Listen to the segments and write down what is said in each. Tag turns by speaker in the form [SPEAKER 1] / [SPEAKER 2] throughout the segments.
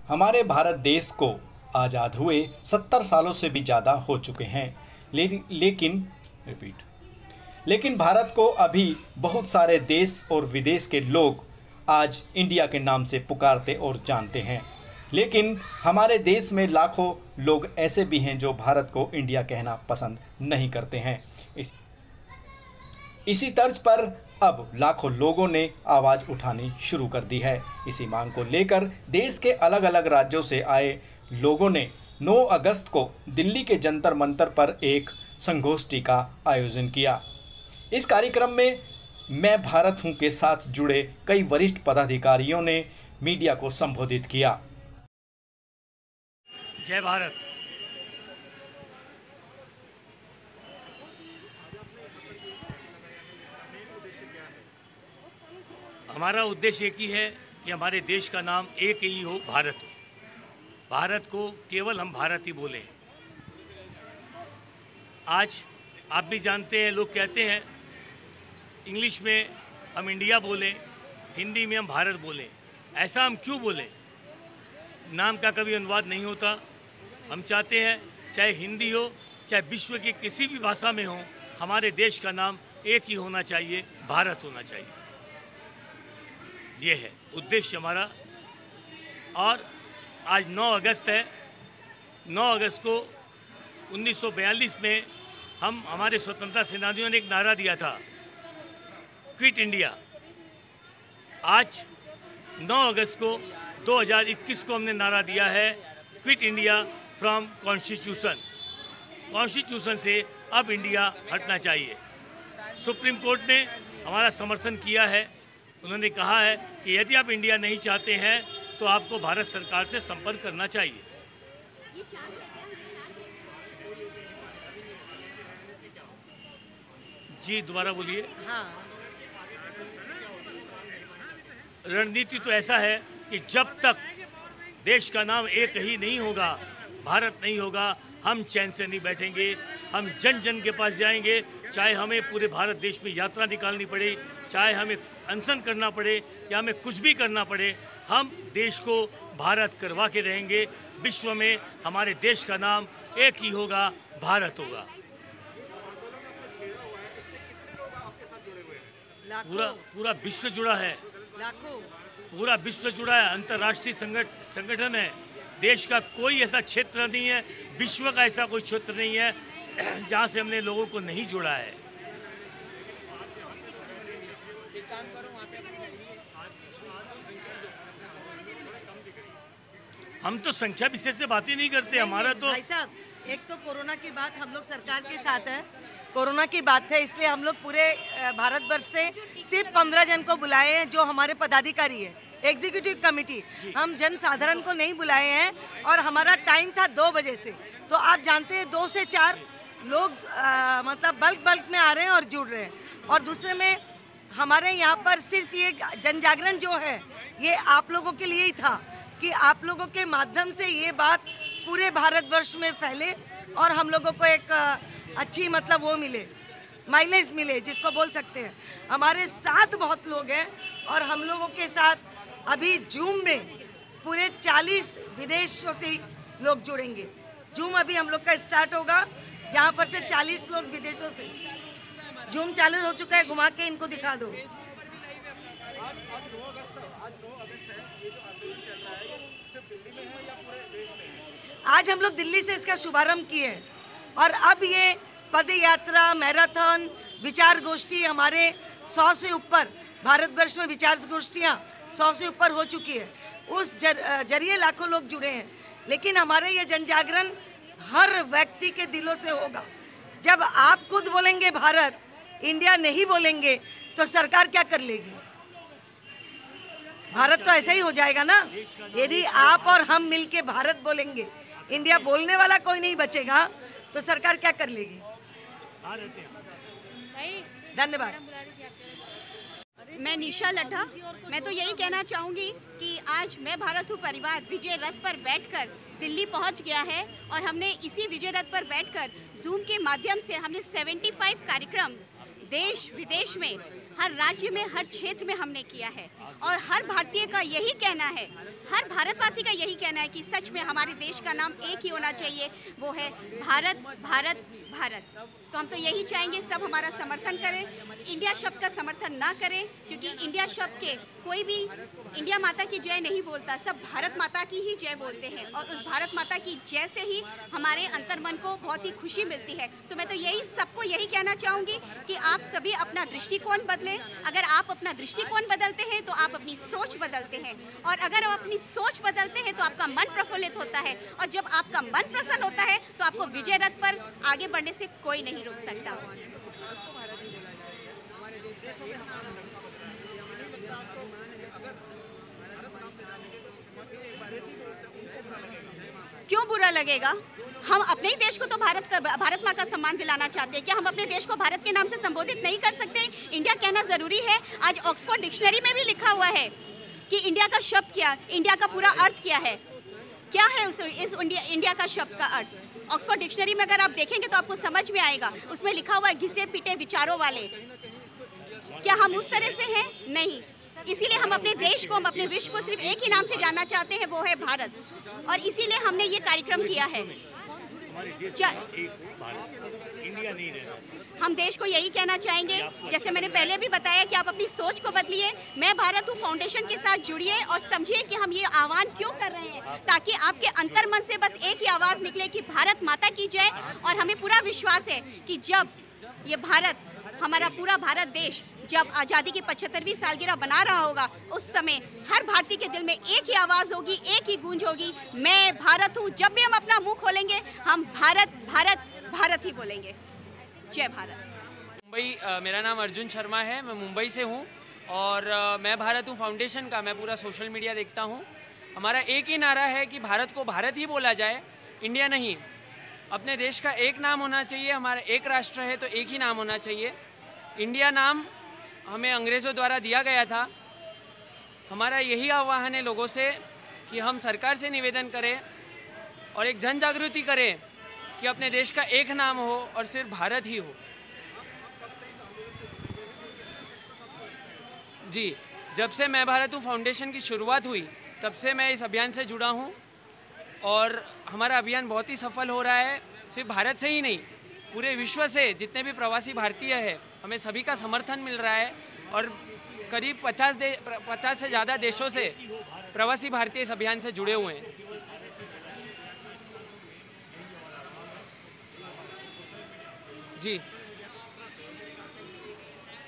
[SPEAKER 1] हमारे भारत देश को आज़ाद हुए 70 सालों से भी ज़्यादा हो चुके हैं, लेकिन भारत को अभी बहुत सारे देश और विदेश के लोग आज इंडिया के नाम से पुकारते और जानते हैं। लेकिन हमारे देश में लाखों लोग ऐसे भी हैं जो भारत को इंडिया कहना पसंद नहीं करते हैं। इसी तर्ज पर अब लाखों लोगों ने आवाज़ उठानी शुरू कर दी है। इसी मांग को लेकर देश के अलग अलग राज्यों से आए लोगों ने 9 अगस्त को दिल्ली के जंतर मंतर पर एक संगोष्ठी का आयोजन किया। इस कार्यक्रम में मैं भारत हूं के साथ जुड़े कई वरिष्ठ पदाधिकारियों ने मीडिया को संबोधित किया।
[SPEAKER 2] जय भारत। हमारा उद्देश्य एक ही है कि हमारे देश का नाम एक ही हो, भारत हो। भारत को केवल हम भारत ही बोलें। आज आप भी जानते हैं, लोग कहते हैं इंग्लिश में हम इंडिया बोलें, हिंदी में हम भारत बोलें। ऐसा हम क्यों बोलें? नाम का कभी अनुवाद नहीं होता। हम चाहते हैं चाहे हिंदी हो चाहे विश्व की किसी भी भाषा में हो, हमारे देश का नाम एक ही होना चाहिए, भारत होना चाहिए। ये है उद्देश्य हमारा। और आज 9 अगस्त है। 9 अगस्त को 1942 में हमारे स्वतंत्रता सेनानियों ने एक नारा दिया था, क्विट इंडिया। आज 9 अगस्त को 2021 को हमने नारा दिया है, quit India from constitution. Constitution से अब इंडिया हटना चाहिए। सुप्रीम कोर्ट ने हमारा समर्थन किया है। उन्होंने कहा है कि यदि आप इंडिया नहीं चाहते हैं तो आपको भारत सरकार से संपर्क करना चाहिए। जी दोबारा बोलिए।
[SPEAKER 3] हाँ।
[SPEAKER 2] रणनीति तो ऐसा है कि जब तक देश का नाम एक ही नहीं होगा, भारत नहीं होगा, हम चैन से नहीं बैठेंगे। हम जन जन के पास जाएंगे, चाहे हमें पूरे भारत देश में यात्रा निकालनी पड़े, चाहे हमें अनशन करना पड़े या हमें कुछ भी करना पड़े, हम देश को भारत करवा के रहेंगे। विश्व में हमारे देश का नाम एक ही होगा, भारत होगा। पूरा विश्व जुड़ा है। पूरा विश्व जुड़ा है। अंतर्राष्ट्रीय संगठन है। देश का कोई ऐसा क्षेत्र नहीं है, विश्व का ऐसा कोई क्षेत्र नहीं है जहाँ से हमने लोगों को नहीं जोड़ा है। हम तो संख्या विशेष से बात ही नहीं करते। हमारा तो
[SPEAKER 3] भाई साहब, एक तो कोरोना की बात हम लोग सरकार के साथ है। कोरोना की बात है, इसलिए हम लोग पूरे भारतवर्ष से सिर्फ 15 जन को बुलाए हैं जो हमारे पदाधिकारी है, एग्जीक्यूटिव कमेटी। हम जन साधारण को नहीं बुलाए हैं और हमारा टाइम था 2 बजे से। तो आप जानते हैं 2 से 4 लोग मतलब बल्क में आ रहे हैं और जुड़ रहे हैं। और दूसरे में हमारे यहाँ पर सिर्फ ये जन जागरण जो है ये आप लोगों के लिए ही था कि आप लोगों के माध्यम से ये बात पूरे भारतवर्ष में फैले और हम लोगों को एक अच्छी मतलब वो मिले, माइलेज मिले, जिसको बोल सकते हैं। हमारे साथ बहुत लोग हैं और हम लोगों के साथ अभी जूम में पूरे 40 विदेशों से लोग जुड़ेंगे। जूम अभी हम लोग का स्टार्ट होगा, जहाँ पर से 40 लोग विदेशों से। जूम चालू हो चुका है, घुमा के इनको दिखा दो। आज हम लोग दिल्ली से इसका शुभारंभ किए और अब ये पद यात्रा, मैराथन, विचार गोष्ठी हमारे 100 से ऊपर भारतवर्ष में विचार गोष्ठियाँ 100 से ऊपर हो चुकी है। उस जरिए लाखों लोग जुड़े हैं। लेकिन हमारे ये जन जागरण हर व्यक्ति के दिलों से होगा। जब आप खुद बोलेंगे भारत, इंडिया नहीं बोलेंगे तो सरकार क्या कर लेगी? भारत तो ऐसा ही हो जाएगा ना। यदि आप और हम मिलके भारत बोलेंगे, इंडिया बोलने वाला कोई नहीं बचेगा, तो सरकार क्या कर लेगी? धन्यवाद।
[SPEAKER 4] मैं निशा लट्ठा। मैं तो यही कहना चाहूँगी कि आज मैं भारत हूँ परिवार विजय रथ पर बैठकर दिल्ली पहुँच गया है और हमने इसी विजय रथ पर बैठकर जूम के माध्यम से हमने 75 कार्यक्रम देश विदेश में हर राज्य में, हर क्षेत्र में हमने किया है। और हर भारतीय का यही कहना है, हर भारतवासी का यही कहना है कि सच में हमारे देश का नाम एक ही होना चाहिए, वो है भारत, भारत, भारत। तो हम तो यही चाहेंगे सब हमारा समर्थन करें, इंडिया शब्द का समर्थन ना करें, क्योंकि इंडिया शब्द के कोई भी इंडिया माता की जय नहीं बोलता, सब भारत माता की ही जय बोलते हैं। और उस भारत माता की जय से ही हमारे अंतर्मन को बहुत ही खुशी मिलती है। तो मैं तो यही सबको यही कहना चाहूँगी कि आप सभी अपना दृष्टिकोण बदलें। अगर आप अपना दृष्टिकोण बदलते हैं तो आप अपनी सोच बदलते हैं, और अगर आप अपनी सोच बदलते हैं तो आपका मन प्रफुल्लित होता है, और जब आपका मन प्रसन्न होता है तो आपको विजय रथ पर आगे बढ़ने से कोई नहीं रोक सकता। क्यों बुरा लगेगा? हम अपने ही देश को तो भारत माँ का सम्मान दिलाना चाहते हैं। क्या हम अपने देश को भारत के नाम से संबोधित नहीं कर सकते? इंडिया कहना जरूरी है? आज ऑक्सफोर्ड डिक्शनरी में भी लिखा हुआ है कि इंडिया का शब्द क्या, इंडिया का पूरा अर्थ क्या है, क्या है इस इंडिया का शब्द का अर्थ। ऑक्सफोर्ड डिक्शनरी में अगर आप देखेंगे तो आपको समझ में आएगा। उसमें लिखा हुआ है घिसे पिटे विचारों वाले। क्या हम उस तरह से हैं? नहीं। इसीलिए हम अपने देश को, हम अपने विश्व को सिर्फ एक ही नाम से जानना चाहते हैं, वो है भारत। और इसीलिए हमने ये कार्यक्रम किया है।
[SPEAKER 2] इंडिया नहीं रहना।
[SPEAKER 4] हम देश को यही कहना चाहेंगे, जैसे मैंने पहले भी बताया, कि आप अपनी सोच को बदलिए। मैं भारत हूँ फाउंडेशन के साथ जुड़िए और समझिए कि हम ये आह्वान क्यों कर रहे हैं, ताकि आपके अंतर्मन से बस एक ही आवाज़ निकले कि भारत माता की जय। और हमें पूरा विश्वास है कि जब ये भारत, हमारा पूरा भारत देश जब आज़ादी की 75वीं सालगिरह बना रहा होगा, उस समय हर भारतीय के दिल में एक ही आवाज़ होगी, एक ही गूंज होगी, मैं भारत हूँ। जब भी हम अपना मुंह खोलेंगे हम भारत, भारत, भारत ही बोलेंगे। जय भारत।
[SPEAKER 5] मुंबई, मेरा नाम अर्जुन शर्मा है, मैं मुंबई से हूँ और मैं भारत हूँ फाउंडेशन का मैं पूरा सोशल मीडिया देखता हूँ। हमारा एक ही नारा है कि भारत को भारत ही बोला जाए, इंडिया नहीं। अपने देश का एक नाम होना चाहिए, हमारा एक राष्ट्र है तो एक ही नाम होना चाहिए। इंडिया नाम हमें अंग्रेज़ों द्वारा दिया गया था। हमारा यही आह्वान है लोगों से कि हम सरकार से निवेदन करें और एक जन जागृति करें कि अपने देश का एक नाम हो और सिर्फ भारत ही हो। जी, जब से मैं भारत हूँ फाउंडेशन की शुरुआत हुई तब से मैं इस अभियान से जुड़ा हूँ और हमारा अभियान बहुत ही सफल हो रहा है। सिर्फ भारत से ही नहीं, पूरे विश्व से जितने भी प्रवासी भारतीय हैं, हमें सभी का समर्थन मिल रहा है और करीब 50 से ज़्यादा देशों से प्रवासी भारतीय इस अभियान से जुड़े हुए हैं। जी,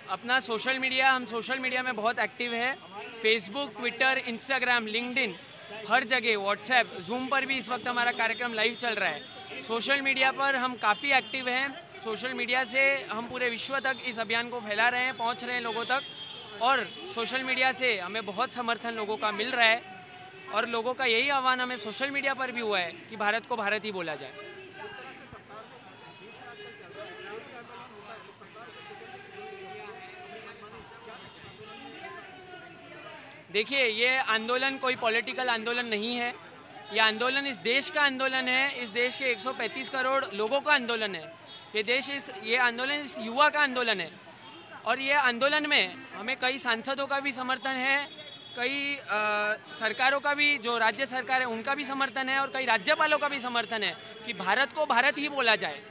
[SPEAKER 5] अपना सोशल मीडिया, हम सोशल मीडिया में बहुत एक्टिव है। फेसबुक, ट्विटर, इंस्टाग्राम, लिंक्डइन, हर जगह, व्हाट्सएप, जूम पर भी इस वक्त हमारा कार्यक्रम लाइव चल रहा है। सोशल मीडिया पर हम काफ़ी एक्टिव हैं। सोशल मीडिया से हम पूरे विश्व तक इस अभियान को फैला रहे हैं, पहुंच रहे हैं लोगों तक, और सोशल मीडिया से हमें बहुत समर्थन लोगों का मिल रहा है। और लोगों का यही आह्वान हमें सोशल मीडिया पर भी हुआ है कि भारत को भारत ही बोला जाए। देखिए, ये आंदोलन कोई पॉलिटिकल आंदोलन नहीं है। ये आंदोलन इस देश का आंदोलन है, इस देश के 135 करोड़ लोगों का आंदोलन है। ये आंदोलन इस युवा का आंदोलन है। और ये आंदोलन में हमें कई सांसदों का भी समर्थन है, कई सरकारों का भी, जो राज्य सरकार है उनका भी समर्थन है, और कई राज्यपालों का भी समर्थन है कि भारत को भारत ही बोला जाए।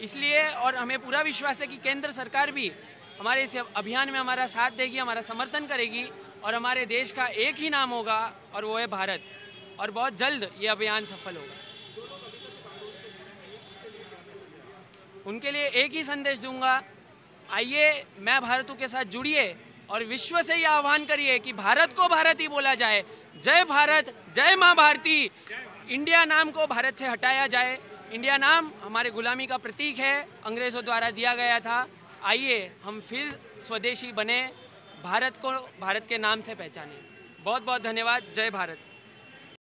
[SPEAKER 5] इसलिए, और हमें पूरा विश्वास है कि केंद्र सरकार भी हमारे इस अभियान में हमारा साथ देगी, हमारा समर्थन करेगी, और हमारे देश का एक ही नाम होगा और वो है भारत। और बहुत जल्द ये अभियान सफल होगा। उनके लिए एक ही संदेश दूंगा, आइए मैं भारत हूँ के साथ जुड़िए और विश्व से ये आह्वान करिए कि भारत को भारत ही बोला जाए। जय भारत, जय माँ भारती। इंडिया नाम को भारत से हटाया जाए। इंडिया नाम हमारे गुलामी का प्रतीक है, अंग्रेज़ों द्वारा दिया गया था। आइए हम फिर स्वदेशी बने, भारत को भारत के नाम से पहचानें। बहुत बहुत धन्यवाद। जय भारत।